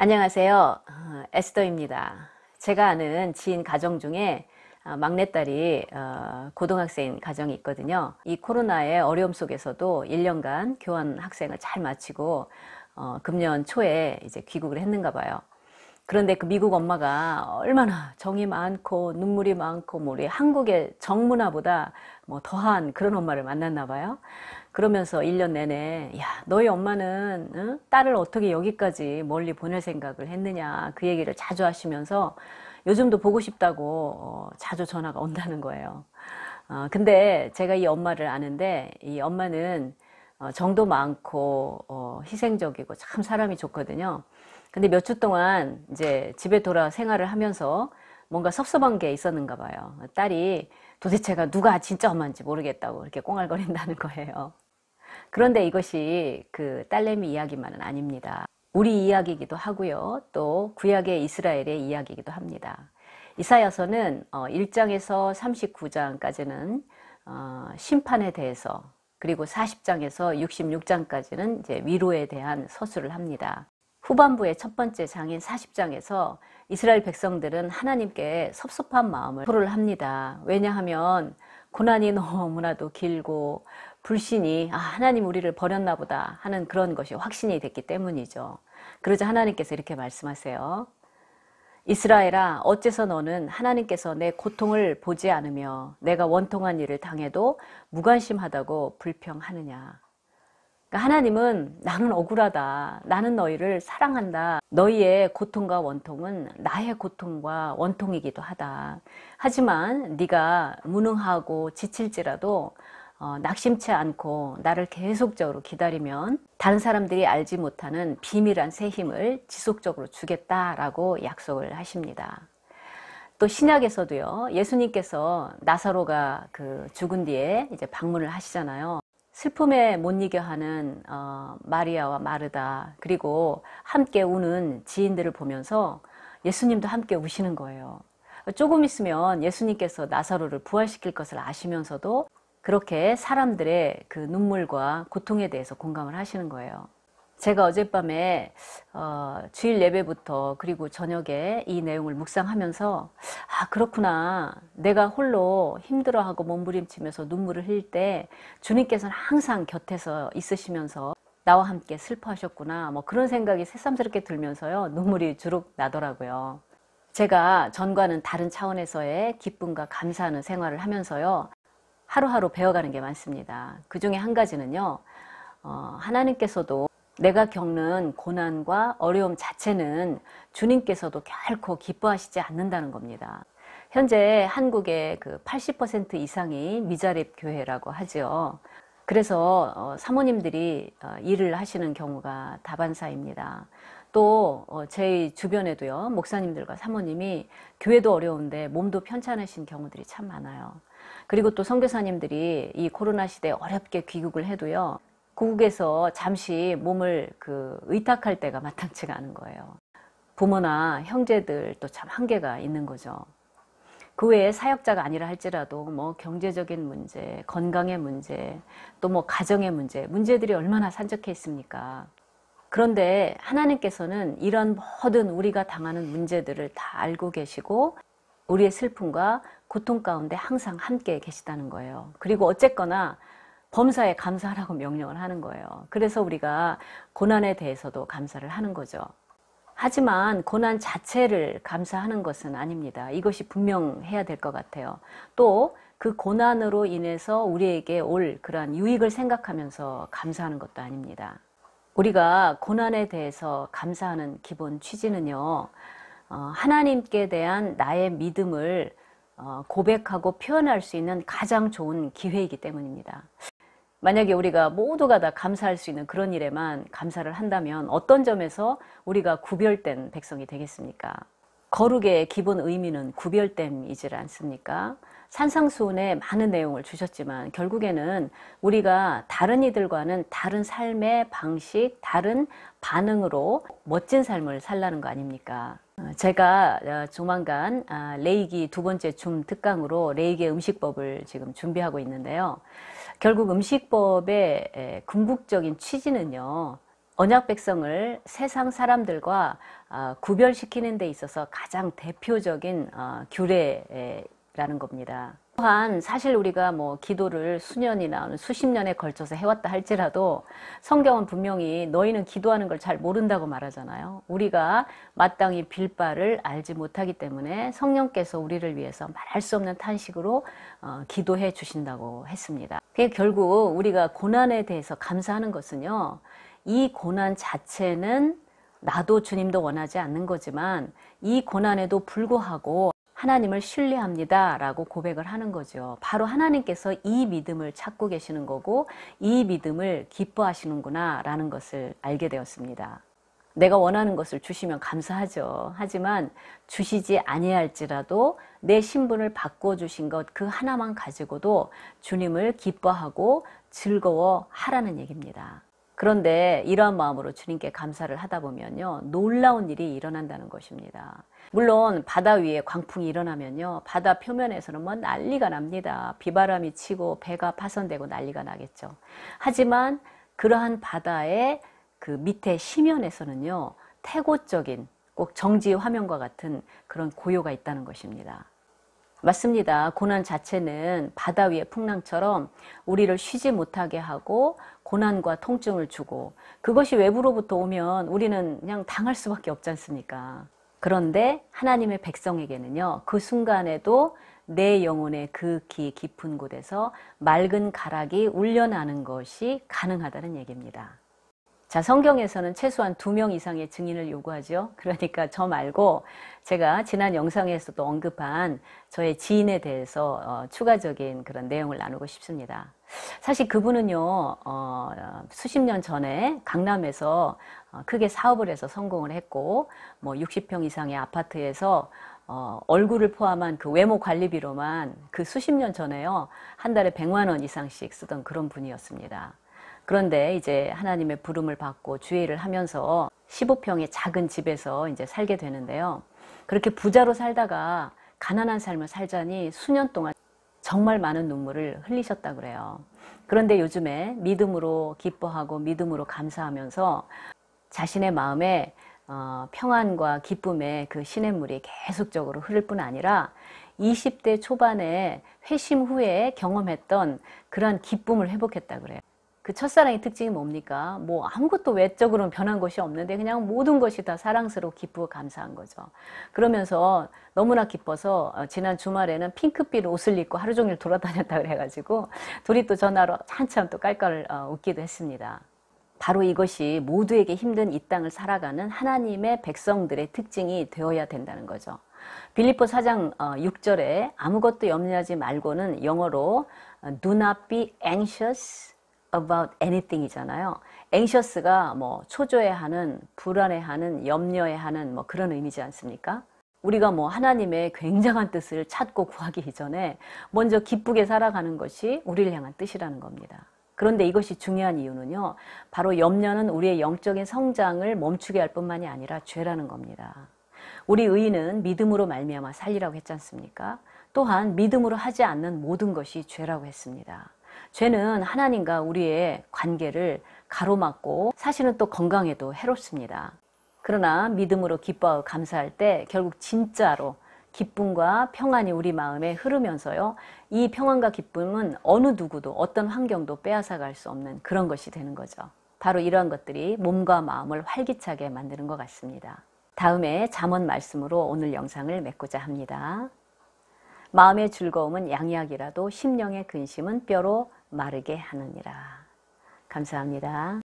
안녕하세요. 에스더입니다. 제가 아는 지인 가정 중에 막내딸이 고등학생인 가정이 있거든요. 이 코로나의 어려움 속에서도 1년간 교환 학생을 잘 마치고 금년 초에 이제 귀국을 했는가 봐요. 그런데 그 미국 엄마가 얼마나 정이 많고 눈물이 많고 우리 한국의 정문화보다 더한 그런 엄마를 만났나 봐요. 그러면서 1년 내내 야, 너희 엄마는 응? 딸을 어떻게 여기까지 멀리 보낼 생각을 했느냐 그 얘기를 자주 하시면서 요즘도 보고 싶다고 자주 전화가 온다는 거예요. 근데 제가 이 엄마를 아는데 이 엄마는 정도 많고 희생적이고 참 사람이 좋거든요. 근데 몇 주 동안 이제 집에 돌아 생활을 하면서 뭔가 섭섭한 게 있었는가 봐요. 딸이 도대체가 누가 진짜 엄마인지 모르겠다고 이렇게 꽁알거린다는 거예요. 그런데 이것이 그 딸내미 이야기만은 아닙니다. 우리 이야기이기도 하고요. 또 구약의 이스라엘의 이야기이기도 합니다. 이사야서는 1장에서 39장까지는 심판에 대해서, 그리고 40장에서 66장까지는 이제 위로에 대한 서술을 합니다. 후반부의 첫 번째 장인 40장에서 이스라엘 백성들은 하나님께 섭섭한 마음을 토로를 합니다. 왜냐하면 고난이 너무나도 길고 불신이 하나님 우리를 버렸나 보다 하는 그런 것이 확신이 됐기 때문이죠. 그러자 하나님께서 이렇게 말씀하세요. 이스라엘아, 어째서 너는 하나님께서 내 고통을 보지 않으며 내가 원통한 일을 당해도 무관심하다고 불평하느냐. 그러니까 하나님은 나는 억울하다. 나는 너희를 사랑한다. 너희의 고통과 원통은 나의 고통과 원통이기도 하다. 하지만 네가 무능하고 지칠지라도 낙심치 않고 나를 계속적으로 기다리면 다른 사람들이 알지 못하는 비밀한 새 힘을 지속적으로 주겠다라고 약속을 하십니다. 또 신약에서도요, 예수님께서 나사로가 그 죽은 뒤에 이제 방문을 하시잖아요. 슬픔에 못 이겨 하는 마리아와 마르다, 그리고 함께 우는 지인들을 보면서 예수님도 함께 우시는 거예요. 조금 있으면 예수님께서 나사로를 부활시킬 것을 아시면서도 그렇게 사람들의 그 눈물과 고통에 대해서 공감을 하시는 거예요. 제가 어젯밤에 주일 예배부터 그리고 저녁에 이 내용을 묵상하면서 그렇구나. 내가 홀로 힘들어하고 몸부림치면서 눈물을 흘릴 때 주님께서는 항상 곁에서 있으시면서 나와 함께 슬퍼하셨구나. 그런 생각이 새삼스럽게 들면서요. 눈물이 주룩 나더라고요. 제가 전과는 다른 차원에서의 기쁨과 감사하는 생활을 하면서요. 하루하루 배워가는 게 많습니다. 그 중에 한 가지는요. 하나님께서도 내가 겪는 고난과 어려움 자체는 주님께서도 결코 기뻐하시지 않는다는 겁니다. 현재 한국의 그 80% 이상이 미자립 교회라고 하죠. 그래서 사모님들이 일을 하시는 경우가 다반사입니다. 또 제 주변에도요, 목사님들과 사모님이 교회도 어려운데 몸도 편찮으신 경우들이 참 많아요. 그리고 또 선교사님들이 이 코로나 시대에 어렵게 귀국을 해도요, 고국에서 잠시 몸을 의탁할 때가 마땅치가 않은 거예요. 부모나 형제들 또 참 한계가 있는 거죠. 그 외에 사역자가 아니라 할지라도 경제적인 문제, 건강의 문제, 또 가정의 문제들이 얼마나 산적해 있습니까? 그런데 하나님께서는 이런 모든 우리가 당하는 문제들을 다 알고 계시고 우리의 슬픔과 고통 가운데 항상 함께 계시다는 거예요. 그리고 어쨌거나 범사에 감사하라고 명령을 하는 거예요. 그래서 우리가 고난에 대해서도 감사를 하는 거죠. 하지만 고난 자체를 감사하는 것은 아닙니다. 이것이 분명해야 될 것 같아요. 또 그 고난으로 인해서 우리에게 올 그러한 유익을 생각하면서 감사하는 것도 아닙니다. 우리가 고난에 대해서 감사하는 기본 취지는요, 하나님께 대한 나의 믿음을 고백하고 표현할 수 있는 가장 좋은 기회이기 때문입니다. 만약에 우리가 모두가 다 감사할 수 있는 그런 일에만 감사를 한다면 어떤 점에서 우리가 구별된 백성이 되겠습니까? 거룩의 기본 의미는 구별됨이지 않습니까? 산상수훈에 많은 내용을 주셨지만 결국에는 우리가 다른 이들과는 다른 삶의 방식, 다른 반응으로 멋진 삶을 살라는 거 아닙니까? 제가 조만간 레이기 두 번째 줌 특강으로 레이기의 음식법을 지금 준비하고 있는데요. 결국 음식법의 궁극적인 취지는요, 언약 백성을 세상 사람들과 구별시키는 데 있어서 가장 대표적인 규례라는 겁니다. 또한 사실 우리가 뭐 기도를 수년이나 수십 년에 걸쳐서 해왔다 할지라도 성경은 분명히 너희는 기도하는 걸 잘 모른다고 말하잖아요. 우리가 마땅히 빌 바를 알지 못하기 때문에 성령께서 우리를 위해서 말할 수 없는 탄식으로 기도해 주신다고 했습니다. 결국 우리가 고난에 대해서 감사하는 것은요, 이 고난 자체는 나도 주님도 원하지 않는 거지만 이 고난에도 불구하고 하나님을 신뢰합니다 라고 고백을 하는 거죠. 바로 하나님께서 이 믿음을 찾고 계시는 거고 이 믿음을 기뻐하시는구나 라는 것을 알게 되었습니다. 내가 원하는 것을 주시면 감사하죠. 하지만 주시지 아니할지라도 내 신분을 바꿔주신 것 그 하나만 가지고도 주님을 기뻐하고 즐거워하라는 얘기입니다. 그런데 이러한 마음으로 주님께 감사를 하다 보면요, 놀라운 일이 일어난다는 것입니다. 물론 바다 위에 광풍이 일어나면요, 바다 표면에서는 뭐 난리가 납니다. 비바람이 치고 배가 파손되고 난리가 나겠죠. 하지만 그러한 바다의 그 밑에 심연에서는요, 태고적인 꼭 정지 화면과 같은 그런 고요가 있다는 것입니다. 맞습니다. 고난 자체는 바다 위의 풍랑처럼 우리를 쉬지 못하게 하고 고난과 통증을 주고 그것이 외부로부터 오면 우리는 그냥 당할 수밖에 없지 않습니까? 그런데 하나님의 백성에게는요, 그 순간에도 내 영혼의 극히 깊은 곳에서 맑은 가락이 울려나는 것이 가능하다는 얘기입니다. 자, 성경에서는 최소한 2명 이상의 증인을 요구하죠. 그러니까 저 말고 제가 지난 영상에서도 언급한 저의 지인에 대해서 추가적인 그런 내용을 나누고 싶습니다. 사실 그분은요, 수십 년 전에 강남에서 크게 사업을 해서 성공을 했고, 뭐 60평 이상의 아파트에서 얼굴을 포함한 그 외모 관리비로만 그 수십 년 전에요, 한 달에 100만 원 이상씩 쓰던 그런 분이었습니다. 그런데 이제 하나님의 부름을 받고 주일을 하면서 15평의 작은 집에서 이제 살게 되는데요. 그렇게 부자로 살다가 가난한 삶을 살자니 수년 동안 정말 많은 눈물을 흘리셨다고 그래요. 그런데 요즘에 믿음으로 기뻐하고 믿음으로 감사하면서 자신의 마음에 평안과 기쁨의 그 시냇물이 계속적으로 흐를 뿐 아니라 20대 초반에 회심 후에 경험했던 그러한 기쁨을 회복했다고 그래요. 그 첫사랑의 특징이 뭡니까? 뭐 아무것도 외적으로는 변한 것이 없는데 그냥 모든 것이 다 사랑스럽고 기쁘고 감사한 거죠. 그러면서 너무나 기뻐서 지난 주말에는 핑크빛 옷을 입고 하루 종일 돌아다녔다 그래가지고 둘이 또 전화로 한참 또 깔깔 웃기도 했습니다. 바로 이것이 모두에게 힘든 이 땅을 살아가는 하나님의 백성들의 특징이 되어야 된다는 거죠. 빌립보 4장 6절에 아무것도 염려하지 말고는 영어로 Do not be anxious about anything 이잖아요. anxious가 뭐 초조해하는, 불안해하는, 염려해하는 뭐 그런 의미지 않습니까? 우리가 뭐 하나님의 굉장한 뜻을 찾고 구하기 이전에 먼저 기쁘게 살아가는 것이 우리를 향한 뜻이라는 겁니다. 그런데 이것이 중요한 이유는요, 바로 염려는 우리의 영적인 성장을 멈추게 할 뿐만이 아니라 죄라는 겁니다. 우리 의인은 믿음으로 말미암아 살리라고 했지 않습니까? 또한 믿음으로 하지 않는 모든 것이 죄라고 했습니다. 죄는 하나님과 우리의 관계를 가로막고 사실은 또 건강에도 해롭습니다. 그러나 믿음으로 기뻐하고 감사할 때 결국 진짜로 기쁨과 평안이 우리 마음에 흐르면서요, 이 평안과 기쁨은 어느 누구도 어떤 환경도 빼앗아갈 수 없는 그런 것이 되는 거죠. 바로 이러한 것들이 몸과 마음을 활기차게 만드는 것 같습니다. 다음에 잠언 말씀으로 오늘 영상을 맺고자 합니다. 마음의 즐거움은 양약이라도 심령의 근심은 뼈로 마르게 하느니라. 감사합니다.